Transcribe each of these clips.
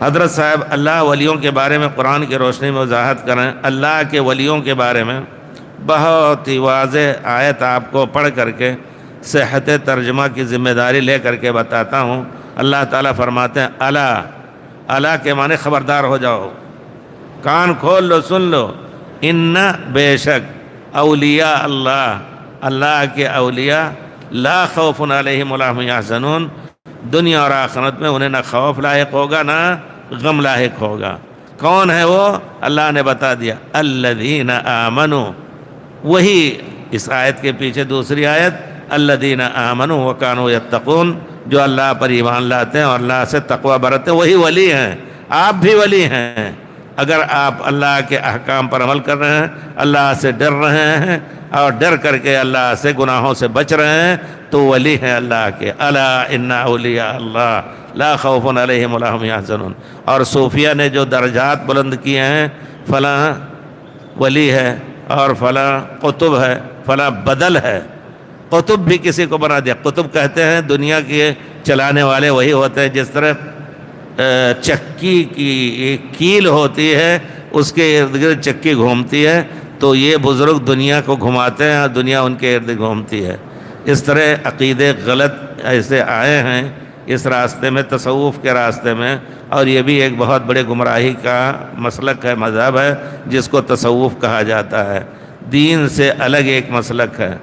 حضرت صاحب اللہ ولیوں کے بارے میں قرآن کی روشنی میں وضاحت کریں۔ اللہ کے ولیوں کے بارے میں بہت ہی واضح آیت آپ کو پڑھ کر کے صحت ترجمہ کی ذمہ داری لے کر کے بتاتا ہوں۔ اللہ تعالیٰ فرماتے ہیں الا، الا کے معنی خبردار ہو جاؤ، کان کھول لو، سن لو، ان بے شک اولیاء اللہ، اللہ کے اولیاء، لا خوف علیہم ولا هم یحزنون، دنیا اور آخرت میں انہیں نہ خوف لاحق ہوگا نہ غم لاحق ہوگا۔ کون ہے وہ؟ اللہ نے بتا دیا، الذین آمنوا، وہی اس آیت کے پیچھے دوسری آیت الذین آمنوا وکانوا یتقون، جو اللہ پر ایمان لاتے ہیں اور اللہ سے تقوی برتتے ہیں، وہی ولی ہیں۔ آپ بھی ولی ہیں اگر آپ اللہ کے احکام پر عمل کر رہے ہیں، اللہ سے ڈر رہے ہیں اور ڈر کر کے اللہ سے گناہوں سے بچ رہے ہیں، تو ولی ہیں اللہ کے۔ الا ان اولیاء اللہ لا خوف علیہم ولا هم یحزنون۔ اور صوفیہ نے جو درجات بلند کیے ہیں، فلاں ولی ہے اور فلاں قطب ہے، فلاں بدل ہے۔ قطب بھی کسی کو بنا دیا۔ قطب کہتے ہیں دنیا کے چلانے والے وہی ہوتے ہیں، جس طرح چکی کی ایک کیل ہوتی ہے، اس کے ارد گرد چکی گھومتی ہے، تو یہ بزرگ دنیا کو گھماتے ہیں اور دنیا ان کے ارد گھومتی ہے۔ اس طرح عقیدے غلط ایسے آئے ہیں اس راستے میں، تصوف کے راستے میں، اور یہ بھی ایک بہت بڑے گمراہی کا مسلک ہے، مذہب ہے، جس کو تصوف کہا جاتا ہے۔ دین سے الگ ایک مسلک ہے۔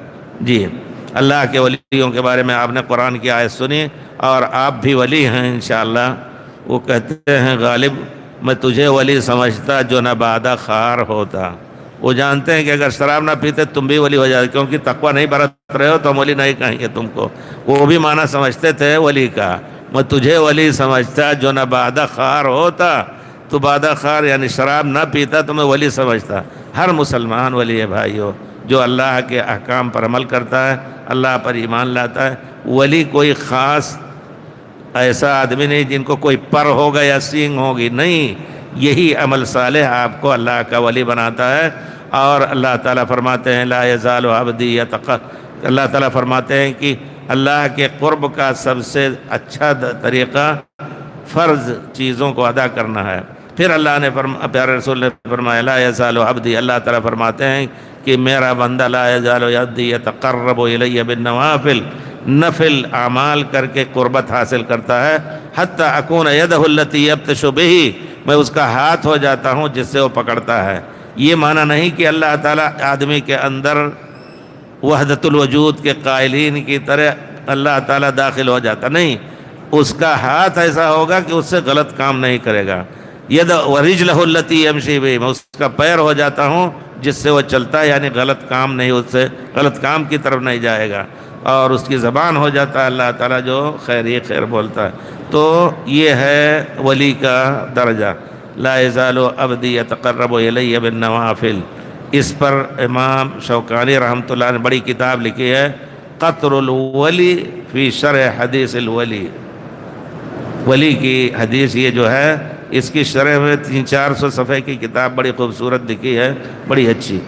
جی، اللہ کے ولیوں کے بارے میں آپ نے قرآن کی آیت سنی، اور آپ بھی ولی ہیں انشاءاللہ۔ وہ کہتے ہیں غالب میں تجھے ولی سمجھتا جو نہ بادہ خار ہوتا۔ وہ جانتے ہیں کہ اگر شراب نہ پیتے تم بھی ولی ہو جاتے، کیونکہ تقوی نہیں برت رہے ہو تو ہم ولی نہیں کہیں گے تم کو۔ وہ بھی معنی سمجھتے تھے ولی کا، میں تجھے ولی سمجھتا جو نہ بادہ خار ہوتا، تو بادہ خار یعنی شراب نہ پیتا تو میں ولی سمجھتا۔ ہر مسلمان ولی ہے بھائیو، جو اللہ کے احکام پر عمل کرتا ہے، اللہ پر ایمان لاتا ہے۔ ولی کوئی خاص ایسا آدمی نہیں جن کو کوئی پر ہوگا یا سینگ ہوگی، نہیں، یہی عمل صالح آپ کو اللہ کا ولی بناتا ہے۔ اور اللہ تعالیٰ فرماتے ہیں لا یزال عبدی اللہ تعالیٰ فرماتے ہیں کہ اللہ کے قرب کا سب سے اچھا طریقہ فرض چیزوں کو ادا کرنا ہے۔ پھر اللہ نے پیارے رسول نے فرمایا لا یزال عبدی، اللہ تعالیٰ فرماتے ہیں کہ میرا بندہ لا یزال عبدی یتقرب الی بالنوافل، نفل اعمال کر کے قربت حاصل کرتا ہے، حتی اکون یدہ التی یبطش بہ، میں اس کا ہاتھ ہو جاتا ہوں جس سے وہ پکڑتا ہے۔ یہ معنی نہیں کہ اللہ تعالیٰ آدمی کے اندر وحدت الوجود کے قائلین کی طرح اللہ تعالیٰ داخل ہو جاتا، نہیں، اس کا ہاتھ ایسا ہوگا کہ اس سے غلط کام نہیں کرے گا۔ ورجلہ التی یمشی بہ، میں اس کا پیر ہو جاتا ہوں جس سے وہ چلتا ہے، یعنی غلط کام نہیں، اس سے غلط کام کی طرف نہیں جائے گا۔ اور اس کی زبان ہو جاتا ہے اللہ تعالیٰ جو خیر ہی خیر بولتا ہے۔ تو یہ ہے ولی کا درجہ، لا یزال عبدی یتقرب الی بالنوافل۔ اس پر امام شوکانی رحمۃ اللہ نے بڑی کتاب لکھی ہے، قطر الولی فی شرح حدیث الولی۔ ولی کی حدیث یہ جو ہے، اس کی شرح میں 300-400 صفحے کی کتاب بڑی خوبصورت لکھی ہے، بڑی اچھی۔